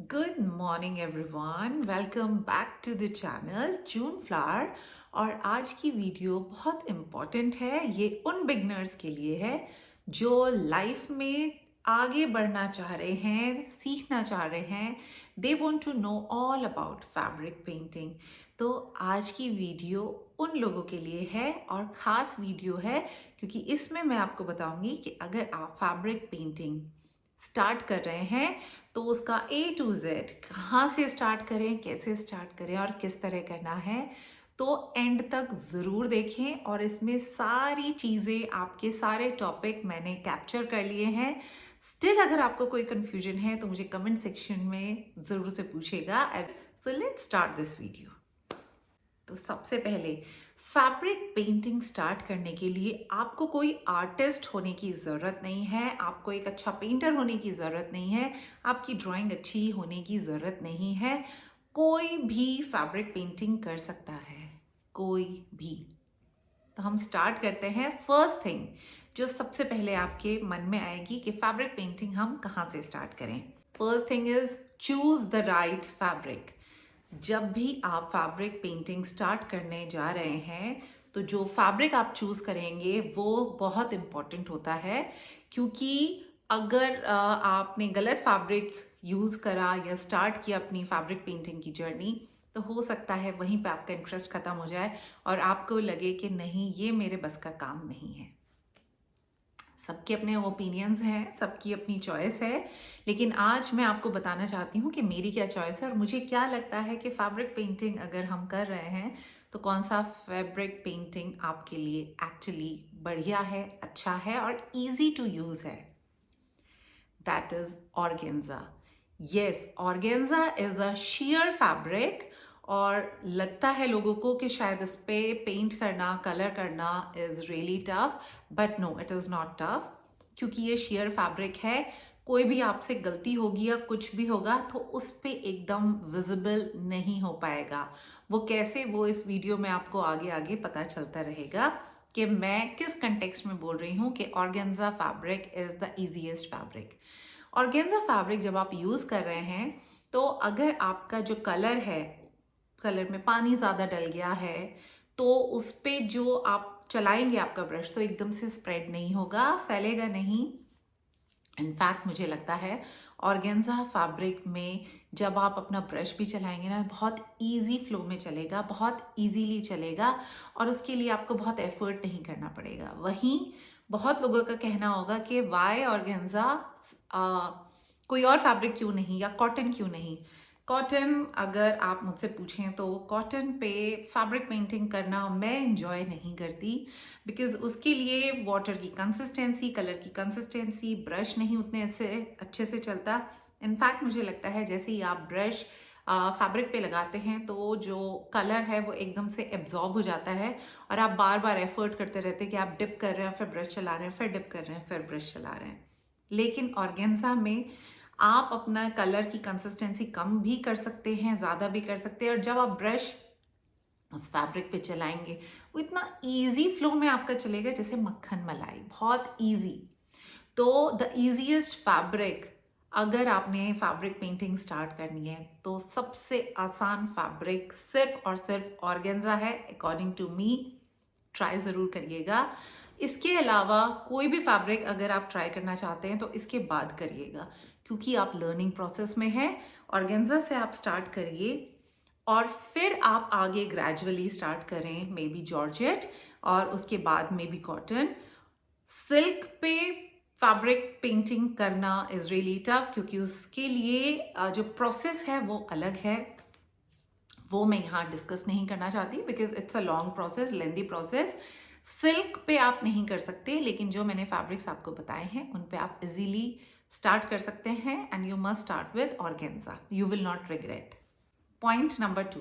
Good morning everyone, welcome back to the channel June flower. और आज की video बहुत इम्पॉर्टेंट है। ये उन बिगनर्स के लिए है जो लाइफ में आगे बढ़ना चाह रहे हैं, सीखना चाह रहे हैं। They want to know all about fabric painting. तो आज की वीडियो उन लोगों के लिए है और ख़ास वीडियो है क्योंकि इसमें मैं आपको बताऊंगी कि अगर आप फैब्रिक पेंटिंग स्टार्ट कर रहे हैं तो उसका A to Z कहाँ से स्टार्ट करें, कैसे स्टार्ट करें और किस तरह करना है, तो एंड तक ज़रूर देखें। और इसमें सारी चीज़ें, आपके सारे टॉपिक मैंने कैप्चर कर लिए हैं। स्टिल अगर आपको कोई कन्फ्यूजन है तो मुझे कमेंट सेक्शन में ज़रूर से पूछेगा। So let's start this video. तो सबसे पहले फैब्रिक पेंटिंग स्टार्ट करने के लिए आपको कोई आर्टिस्ट होने की ज़रूरत नहीं है, आपको एक अच्छा पेंटर होने की ज़रूरत नहीं है, आपकी ड्राइंग अच्छी होने की ज़रूरत नहीं है। कोई भी फैब्रिक पेंटिंग कर सकता है, कोई भी। तो हम स्टार्ट करते हैं। फर्स्ट थिंग जो सबसे पहले आपके मन में आएगी कि फैब्रिक पेंटिंग हम कहाँ से स्टार्ट करें। First thing is choose the right fabric. जब भी आप फैब्रिक पेंटिंग स्टार्ट करने जा रहे हैं तो जो फैब्रिक आप चूज करेंगे वो बहुत इम्पॉर्टेंट होता है, क्योंकि अगर आपने गलत फैब्रिक यूज करा या स्टार्ट किया अपनी फैब्रिक पेंटिंग की जर्नी, तो हो सकता है वहीं पे आपका इंटरेस्ट खत्म हो जाए और आपको लगे कि नहीं, ये मेरे बस का काम नहीं है। सबके अपने ओपिनियंस हैं, सबकी अपनी चॉइस है, लेकिन आज मैं आपको बताना चाहती हूँ कि मेरी क्या चॉइस है और मुझे क्या लगता है कि फैब्रिक पेंटिंग अगर हम कर रहे हैं तो कौन सा फैब्रिक पेंटिंग आपके लिए एक्चुअली बढ़िया है, अच्छा है और इजी टू यूज़ है। That is organza. Yes, organza is a sheer fabric और लगता है लोगों को कि शायद इस पे पेंट करना, कलर करना is really tough, but no, it is not tough. क्योंकि ये sheer फैब्रिक है, कोई भी आपसे गलती होगी या कुछ भी होगा तो उस पे एकदम विजिबल नहीं हो पाएगा। वो कैसे, वो इस वीडियो में आपको आगे आगे पता चलता रहेगा कि मैं किस कंटेक्स्ट में बोल रही हूँ कि organza fabric is the easiest fabric. Organza fabric जब आप यूज़ कर रहे हैं तो अगर आपका जो कलर है, कलर में पानी ज़्यादा डल गया है, तो उस पर जो आप चलाएंगे आपका ब्रश तो एकदम से स्प्रेड नहीं होगा, फैलेगा नहीं। इनफैक्ट मुझे लगता है ऑर्गेन्जा फैब्रिक में जब आप अपना ब्रश भी चलाएंगे ना, बहुत इजी फ्लो में चलेगा, बहुत इजीली चलेगा और उसके लिए आपको बहुत एफर्ट नहीं करना पड़ेगा। वहीं बहुत लोगों का कहना होगा कि वाई ऑर्गेन्जा, कोई और फैब्रिक क्यों नहीं या कॉटन क्यों नहीं। कॉटन, अगर आप मुझसे पूछें तो कॉटन पे फैब्रिक पेंटिंग करना मैं इंजॉय नहीं करती, बिकॉज उसके लिए वाटर की कंसिस्टेंसी, कलर की कंसिस्टेंसी, ब्रश नहीं उतने ऐसे अच्छे से चलता। इनफैक्ट मुझे लगता है जैसे ही आप ब्रश फैब्रिक पे लगाते हैं तो जो कलर है वो एकदम से एब्जॉर्ब हो जाता है और आप बार बार एफर्ट करते रहते हैं कि आप डिप कर रहे हैं, फिर ब्रश चला रहे हैं, फिर डिप कर रहे हैं, फिर ब्रश चला रहे हैं। लेकिन ऑर्गेन्जा में आप अपना कलर की कंसिस्टेंसी कम भी कर सकते हैं, ज़्यादा भी कर सकते हैं, और जब आप ब्रश उस फैब्रिक पे चलाएंगे वो इतना इजी फ्लो में आपका चलेगा जैसे मक्खन मलाई, बहुत इजी। तो द इजीएस्ट फैब्रिक, अगर आपने फैब्रिक पेंटिंग स्टार्ट करनी है तो सबसे आसान फैब्रिक सिर्फ और सिर्फ ऑर्गेन्जा है, अकॉर्डिंग टू मी। ट्राई ज़रूर करिएगा। इसके अलावा कोई भी फैब्रिक अगर आप ट्राई करना चाहते हैं तो इसके बाद करिएगा, क्योंकि आप लर्निंग प्रोसेस में हैं। ऑर्गेन्जा से आप स्टार्ट करिए और फिर आप आगे ग्रेजुअली स्टार्ट करें, मे बी जॉर्जेट और उसके बाद मे बी कॉटन। सिल्क पे फैब्रिक पेंटिंग करना इज रियली टफ, क्योंकि उसके लिए जो प्रोसेस है वो अलग है, वो मैं यहाँ डिस्कस नहीं करना चाहती because it's a long process, lengthy process. Silk पे आप नहीं कर सकते, लेकिन जो मैंने फैब्रिक्स आपको बताए हैं उन पे आप इजीली स्टार्ट कर सकते हैं and you must start with organza, you will not regret. Point number 2,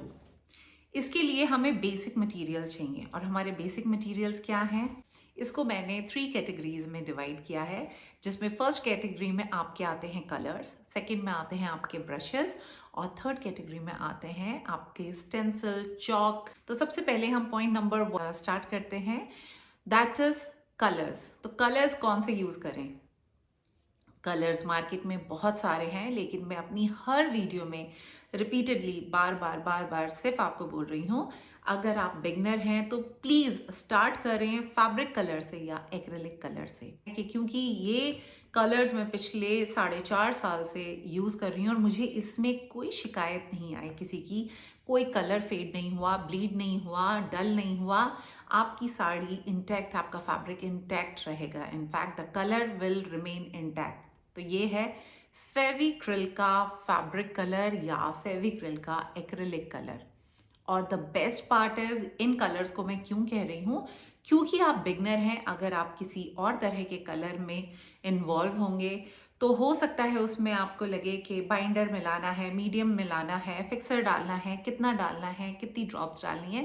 इसके लिए हमें बेसिक मटेरियल्स चाहिए और हमारे बेसिक मटेरियल्स क्या हैं, इसको मैंने 3 कैटेगरीज में डिवाइड किया है, जिसमें फर्स्ट कैटेगरी में आपके आते हैं कलर्स, सेकंड में आते हैं आपके ब्रशेस और थर्ड कैटेगरी में आते हैं आपके स्टेंसिल, चॉक। तो सबसे पहले हम पॉइंट नंबर 1 स्टार्ट करते हैं, दैट इज कलर्स। तो कलर्स कौन से यूज करें? कलर्स मार्केट में बहुत सारे हैं, लेकिन मैं अपनी हर वीडियो में रिपीटेडली बार बार सिर्फ आपको बोल रही हूँ, अगर आप बिगनर हैं तो प्लीज़ स्टार्ट करें फैब्रिक कलर से या एक्रेलिक कलर से, क्योंकि ये कलर्स मैं पिछले 4.5 साल से यूज़ कर रही हूँ और मुझे इसमें कोई शिकायत नहीं आई किसी की। कोई कलर फेड नहीं हुआ, ब्लीड नहीं हुआ, डल नहीं हुआ। आपकी साड़ी इंटैक्ट, आपका फैब्रिक इंटैक्ट रहेगा। In fact the colour will remain intact. तो ये है फेविक्रिल का फैब्रिक कलर या फेविक्रिल का एक्रिलिक कलर। और the best part is, in colours को मैं क्यों कह रही हूँ, क्योंकि आप बिगनर हैं। अगर आप किसी और तरह के कलर में इन्वॉल्व होंगे तो हो सकता है उसमें आपको लगे कि बाइंडर मिलाना है, मीडियम मिलाना है, फिक्सर डालना है, कितना डालना है, कितनी ड्रॉप्स डालनी है।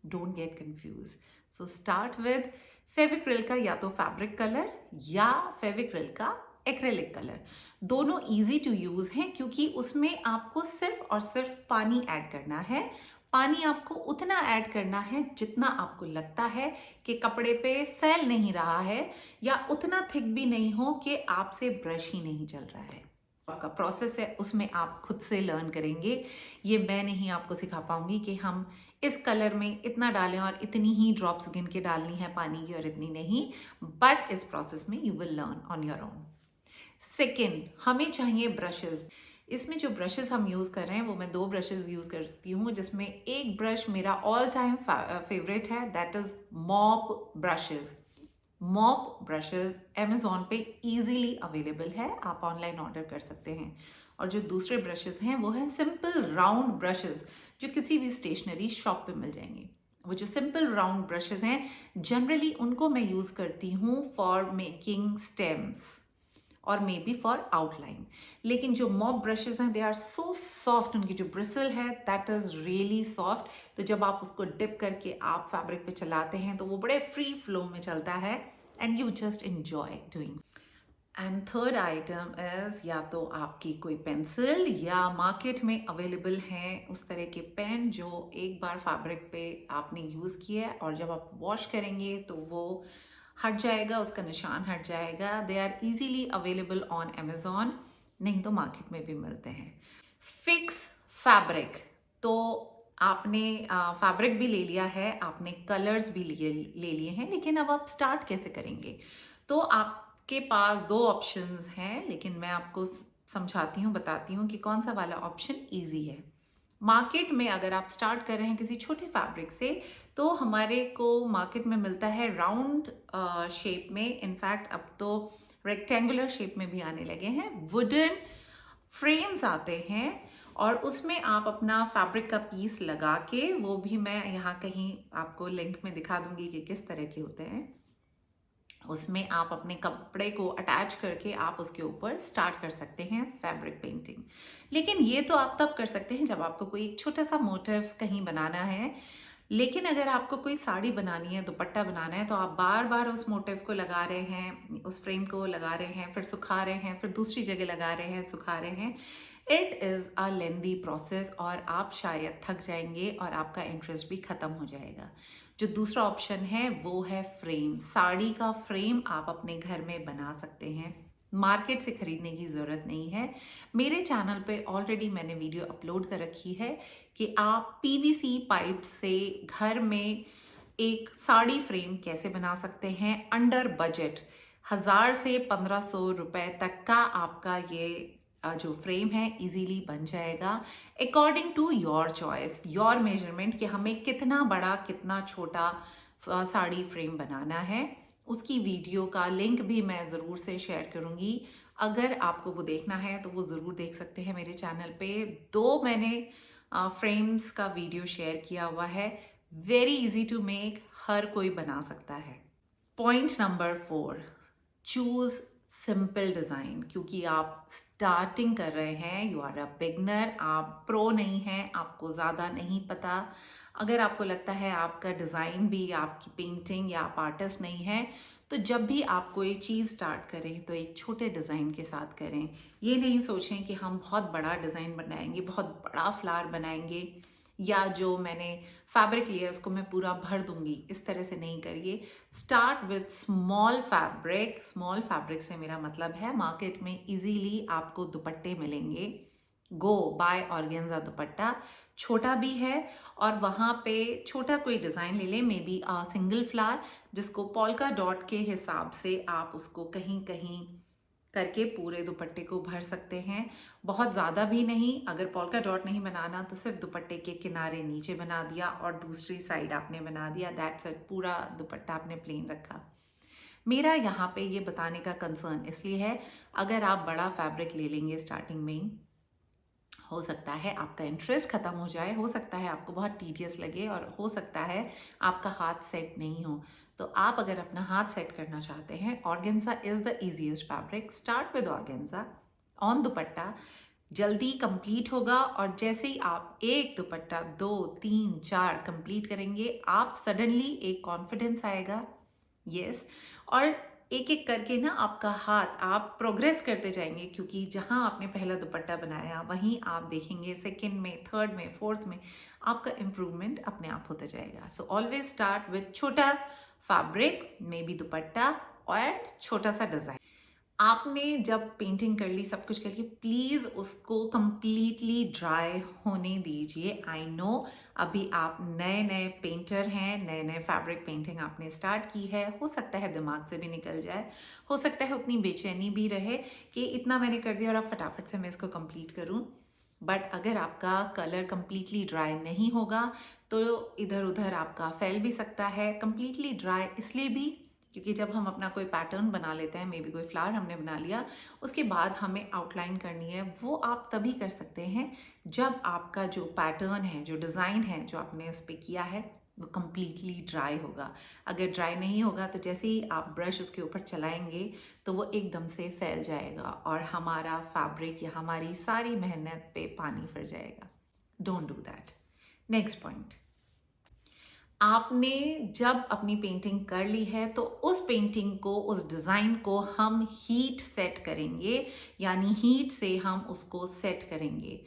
Don't get confuse. So start with Fevicryl का या तो फैब्रिक कलर या फेविक्रिल का एक्रेलिक कलर। दोनों इजी टू यूज हैं क्योंकि उसमें आपको सिर्फ और सिर्फ पानी ऐड करना है। पानी आपको उतना ऐड करना है जितना आपको लगता है कि कपड़े पे फैल नहीं रहा है, या उतना थिक भी नहीं हो कि आपसे ब्रश ही नहीं चल रहा है। आपका प्रोसेस है, उसमें आप खुद से लर्न करेंगे। ये मैं नहीं आपको सिखा पाऊंगी कि हम इस कलर में इतना डालें और इतनी ही ड्रॉप्स गिन के डालनी है पानी की और इतनी नहीं, बट इस प्रोसेस में you will learn on your own. Second, हमें चाहिए ब्रशेस। इसमें जो ब्रशेस हम यूज़ कर रहे हैं वो मैं 2 ब्रशेस यूज़ करती हूँ, जिसमें एक ब्रश मेरा ऑल टाइम फेवरेट है, that is mop brushes. Mop brushes Amazon पे इजीली अवेलेबल है, आप ऑनलाइन ऑर्डर कर सकते हैं। और जो दूसरे ब्रशेस हैं वो हैं सिंपल राउंड ब्रशेस, जो किसी भी स्टेशनरी शॉप पे मिल जाएंगे। वो जो सिंपल राउंड ब्रशेस हैं, जनरली उनको मैं यूज़ करती हूँ फॉर मेकिंग स्टेम्स और मे बी फॉर आउटलाइन। लेकिन जो मॉप ब्रशेज हैं, दे आर सो सॉफ्ट, उनकी जो ब्रिसल है दैट इज़ रियली सॉफ्ट। तो जब आप उसको डिप करके आप फैब्रिक पे चलाते हैं तो वो बड़े फ्री फ्लो में चलता है and you just enjoy doing. And third item is, या तो आपकी कोई पेंसिल या मार्केट में अवेलेबल हैं उस तरह के पेन जो एक बार फैब्रिक पे आपने यूज़ किया है और जब आप वॉश करेंगे तो वो हट जाएगा, उसका निशान हट जाएगा। They are easily available on Amazon, नहीं तो मार्केट में भी मिलते हैं। फिक्स फैब्रिक, तो आपने फैब्रिक भी ले लिया है, आपने कलर्स भी ले लिए हैं, लेकिन अब आप स्टार्ट कैसे करेंगे? तो आपके पास 2 ऑप्शंस हैं, लेकिन मैं आपको समझाती हूँ, बताती हूँ कि कौन सा वाला ऑप्शन ईजी है। मार्केट में अगर आप स्टार्ट कर रहे हैं किसी छोटे फैब्रिक से, तो हमारे को मार्केट में मिलता है राउंड शेप में। इनफैक्ट अब तो रेक्टेंगुलर शेप में भी आने लगे हैं। वुडन फ्रेम्स आते हैं और उसमें आप अपना फैब्रिक का पीस लगा के, वो भी मैं यहाँ कहीं आपको लिंक में दिखा दूंगी कि किस तरह के होते हैं। उसमें आप अपने कपड़े को अटैच करके आप उसके ऊपर स्टार्ट कर सकते हैं फैब्रिक पेंटिंग। लेकिन ये तो आप तब कर सकते हैं जब आपको कोई एक छोटा सा मोटिव कहीं बनाना है। लेकिन अगर आपको कोई साड़ी बनानी है, दुपट्टा बनाना है, तो आप बार बार उस मोटिव को लगा रहे हैं, उस फ्रेम को लगा रहे हैं, फिर सुखा रहे हैं, फिर दूसरी जगह लगा रहे हैं, सुखा रहे हैं। It is a lengthy process और आप शायद थक जाएंगे और आपका इंटरेस्ट भी ख़त्म हो जाएगा। जो दूसरा ऑप्शन है वो है फ्रेम। साड़ी का फ्रेम आप अपने घर में बना सकते हैं, मार्केट से खरीदने की ज़रूरत नहीं है। मेरे चैनल पे ऑलरेडी मैंने वीडियो अपलोड कर रखी है कि आप पीवीसी पाइप से घर में एक साड़ी फ्रेम कैसे बना सकते हैं अंडर बजट। 1000 से 1500 रुपए तक का आपका ये जो फ्रेम है इजीली बन जाएगा, according to your choice, your measurement, कि हमें कितना बड़ा कितना छोटा साड़ी फ्रेम बनाना है। उसकी वीडियो का लिंक भी मैं ज़रूर से शेयर करूँगी। अगर आपको वो देखना है तो वो ज़रूर देख सकते हैं मेरे चैनल पे। 2 मैंने फ्रेम्स का वीडियो शेयर किया हुआ है। वेरी इजी टू मेक, हर कोई बना सकता है। Point number 4, choose simple design. क्योंकि आप स्टार्टिंग कर रहे हैं, यू आर अ बिगनर, आप प्रो नहीं हैं, आपको ज़्यादा नहीं पता। अगर आपको लगता है आपका डिज़ाइन भी, आपकी पेंटिंग या आप आर्टिस्ट नहीं है, तो जब भी आप कोई चीज़ स्टार्ट करें तो एक छोटे डिज़ाइन के साथ करें। ये नहीं सोचें कि हम बहुत बड़ा डिज़ाइन बनाएंगे, बहुत बड़ा फ्लावर बनाएंगे। या जो मैंने फैब्रिक लिया है उसको मैं पूरा भर दूंगी, इस तरह से नहीं करिए। Start with small fabric. Small fabric से मेरा मतलब है मार्केट में इजीली आपको दुपट्टे मिलेंगे। गो बाय ऑर्गेन्जा दुपट्टा, छोटा भी है और वहाँ पे छोटा कोई डिज़ाइन ले लें, मे बी सिंगल फ्लावर, जिसको पोल्का डॉट के हिसाब से आप उसको कहीं कहीं करके पूरे दुपट्टे को भर सकते हैं। बहुत ज़्यादा भी नहीं, अगर पोल्का डॉट नहीं बनाना तो सिर्फ दुपट्टे के किनारे नीचे बना दिया और दूसरी साइड आपने बना दिया, दैट्स इट, पूरा दुपट्टा आपने प्लेन रखा। मेरा यहाँ पे ये बताने का कंसर्न इसलिए है, अगर आप बड़ा फैब्रिक ले लेंगे स्टार्टिंग में ही, हो सकता है आपका इंटरेस्ट ख़त्म हो जाए, हो सकता है आपको बहुत टीडियस लगे और हो सकता है आपका हाथ सेट नहीं हो। तो आप अगर अपना हाथ सेट करना चाहते हैं, organza is the easiest fabric. Start with organza on दुपट्टा, जल्दी कंप्लीट होगा और जैसे ही आप एक दुपट्टा 2 3 4 कंप्लीट करेंगे, आप सडनली एक कॉन्फिडेंस आएगा। यस, और एक एक करके ना आपका हाथ, आप प्रोग्रेस करते जाएंगे, क्योंकि जहां आपने पहला दुपट्टा बनाया वहीं आप देखेंगे सेकंड में, थर्ड में, फोर्थ में आपका इम्प्रूवमेंट अपने आप होता जाएगा। सो ऑलवेज स्टार्ट विथ छोटा फैब्रिक, मे बी दुपट्टा और छोटा सा डिजाइन। आपने जब पेंटिंग कर ली, सब कुछ कर ली, प्लीज़ उसको कंप्लीटली ड्राई होने दीजिए। आई नो अभी आप नए नए पेंटर हैं, नए नए फैब्रिक पेंटिंग आपने स्टार्ट की है, हो सकता है दिमाग से भी निकल जाए, हो सकता है उतनी बेचैनी भी रहे कि इतना मैंने कर दिया और अब फटाफट से मैं इसको कंप्लीट करूं। बट अगर आपका कलर कंप्लीटली ड्राई नहीं होगा तो इधर उधर आपका फैल भी सकता है। कंप्लीटली ड्राई इसलिए भी क्योंकि जब हम अपना कोई पैटर्न बना लेते हैं, मे बी कोई फ्लावर हमने बना लिया, उसके बाद हमें आउटलाइन करनी है, वो आप तभी कर सकते हैं जब आपका जो पैटर्न है, जो डिज़ाइन है, जो आपने उस पर किया है, वो कंप्लीटली ड्राई होगा। अगर ड्राई नहीं होगा तो जैसे ही आप ब्रश उसके ऊपर चलाएंगे तो वो एकदम से फैल जाएगा और हमारा फैब्रिक या हमारी सारी मेहनत पे पानी फिर जाएगा। Don't do that. Next point, आपने जब अपनी पेंटिंग कर ली है तो उस पेंटिंग को, उस डिज़ाइन को हम हीट सेट करेंगे, यानी हीट से हम उसको सेट करेंगे।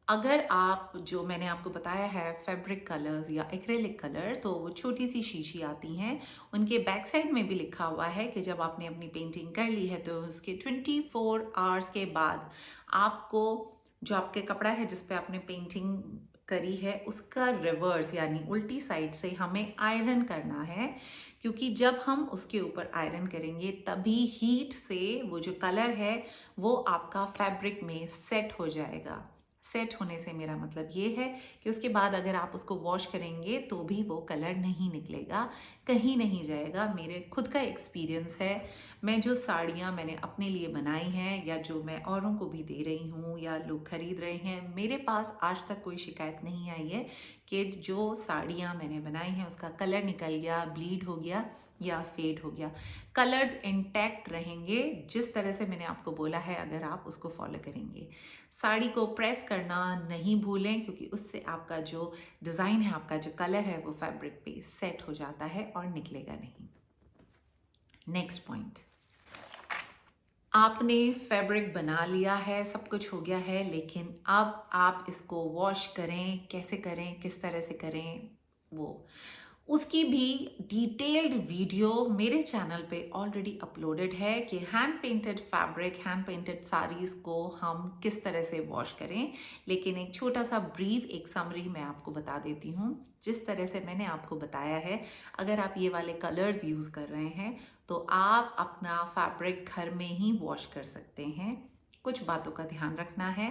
अगर आप, जो मैंने आपको बताया है, फैब्रिक कलर्स या एक्रेलिक कलर, तो वो छोटी सी शीशी आती हैं, उनके बैक साइड में भी लिखा हुआ है कि जब आपने अपनी पेंटिंग कर ली है तो उसके 24 आवर्स के बाद आपको जो आपके कपड़ा है जिस पे आपने पेंटिंग करी है उसका रिवर्स यानी उल्टी साइड से हमें आयरन करना है, क्योंकि जब हम उसके ऊपर आयरन करेंगे तभी हीट से वो जो कलर है वो आपका फैब्रिक में सेट हो जाएगा। सेट होने से मेरा मतलब ये है कि उसके बाद अगर आप उसको वॉश करेंगे तो भी वो कलर नहीं निकलेगा, कहीं नहीं जाएगा। मेरे खुद का एक्सपीरियंस है, मैं जो साड़ियाँ मैंने अपने लिए बनाई हैं या जो मैं औरों को भी दे रही हूँ या लोग खरीद रहे हैं, मेरे पास आज तक कोई शिकायत नहीं आई है कि जो साड़ियाँ मैंने बनाई हैं उसका कलर निकल गया, ब्लीड हो गया या फेड हो गया। कलर्स इंटैक्ट रहेंगे जिस तरह से मैंने आपको बोला है, अगर आप उसको फॉलो करेंगे। साड़ी को प्रेस करना नहीं भूलें, क्योंकि उससे आपका जो डिज़ाइन है, आपका जो कलर है, वो फैब्रिक पे सेट हो जाता है और निकलेगा नहीं। नेक्स्ट पॉइंट, आपने फैब्रिक बना लिया है, सब कुछ हो गया है, लेकिन अब आप इसको वॉश करें, कैसे करें, किस तरह से करें, वो उसकी भी डिटेल्ड वीडियो मेरे चैनल पे ऑलरेडी अपलोडेड है कि hand painted fabric, hand painted saris को हम किस तरह से वॉश करें। लेकिन एक छोटा सा ब्रीफ, एक समरी मैं आपको बता देती हूँ। जिस तरह से मैंने आपको बताया है, अगर आप ये वाले कलर्स यूज़ कर रहे हैं तो आप अपना फैब्रिक घर में ही वॉश कर सकते हैं। कुछ बातों का ध्यान रखना है।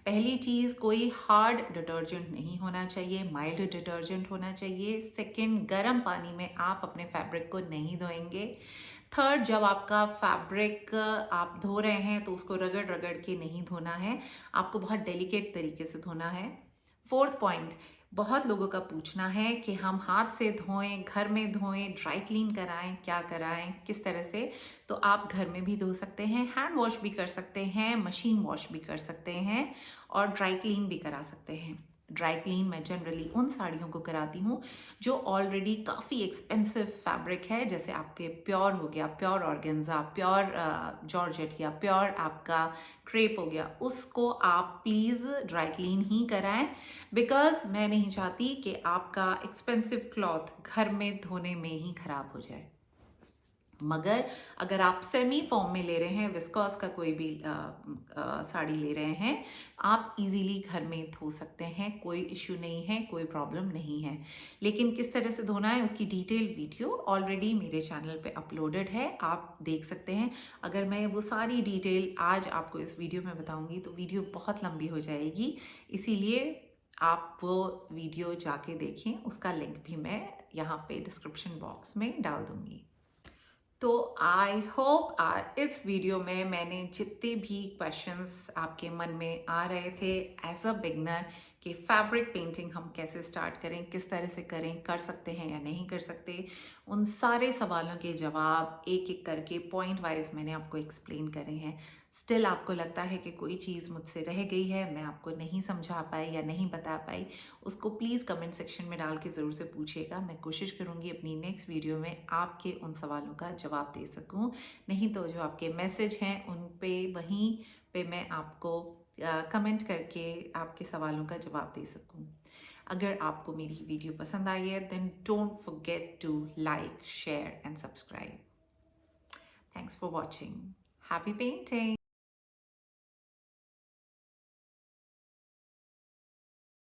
पहली चीज़, कोई हार्ड डिटर्जेंट नहीं होना चाहिए, माइल्ड डिटर्जेंट होना चाहिए। सेकंड, गर्म पानी में आप अपने फैब्रिक को नहीं धोएंगे। थर्ड, जब आपका फैब्रिक आप धो रहे हैं तो उसको रगड़ रगड़ के नहीं धोना है, आपको बहुत डेलिकेट तरीके से धोना है। फोर्थ पॉइंट, बहुत लोगों का पूछना है कि हम हाथ से धोएं, घर में धोएं, ड्राई क्लीन कराएं, क्या कराएं, किस तरह से। तो आप घर में भी धो सकते हैं, हैंड वॉश भी कर सकते हैं, मशीन वॉश भी कर सकते हैं और ड्राई क्लीन भी करा सकते हैं। ड्राई क्लीन मैं जनरली उन साड़ियों को कराती हूँ जो ऑलरेडी काफ़ी एक्सपेंसिव फैब्रिक है, जैसे आपके प्योर हो गया, प्योर ऑर्गेन्जा, प्योर जॉर्जेट या प्योर आपका क्रेप हो गया, उसको आप प्लीज़ ड्राई क्लीन ही कराएं, बिकॉज मैं नहीं चाहती कि आपका एक्सपेंसिव क्लॉथ घर में धोने में ही ख़राब हो जाए। मगर अगर आप सेमी फॉर्म में ले रहे हैं, विस्कॉस का कोई भी साड़ी ले रहे हैं, आप इजीली घर में धो सकते हैं, कोई इश्यू नहीं है, कोई प्रॉब्लम नहीं है। लेकिन किस तरह से धोना है उसकी डिटेल वीडियो ऑलरेडी मेरे चैनल पे अपलोडेड है, आप देख सकते हैं। अगर मैं वो सारी डिटेल आज आपको इस वीडियो में बताऊंगी तो वीडियो बहुत लंबी हो जाएगी, इसीलिए आप वो वीडियो जाके देखें, उसका लिंक भी मैं यहाँ पे डिस्क्रिप्शन बॉक्स में डाल दूंगी। तो आई होप इस वीडियो में मैंने जितने भी क्वेश्चंस आपके मन में आ रहे थे एज अ बिगनर कि फैब्रिक पेंटिंग हम कैसे स्टार्ट करें, किस तरह से करें, कर सकते हैं या नहीं कर सकते, उन सारे सवालों के जवाब एक एक करके पॉइंट वाइज मैंने आपको एक्सप्लेन करे हैं। स्टिल आपको लगता है कि कोई चीज़ मुझसे रह गई है, मैं आपको नहीं समझा पाई या नहीं बता पाई, उसको प्लीज़ कमेंट सेक्शन में डाल के ज़रूर से पूछिएगा। मैं कोशिश करूँगी अपनी नेक्स्ट वीडियो में आपके उन सवालों का जवाब दे सकूँ, नहीं तो जो आपके मैसेज हैं उन पे वहीं पे मैं आपको कमेंट करके आपके सवालों का जवाब दे सकूँ। अगर आपको मेरी वीडियो पसंद आई है then don't forget to like, share and subscribe. Thanks for watching. Happy painting.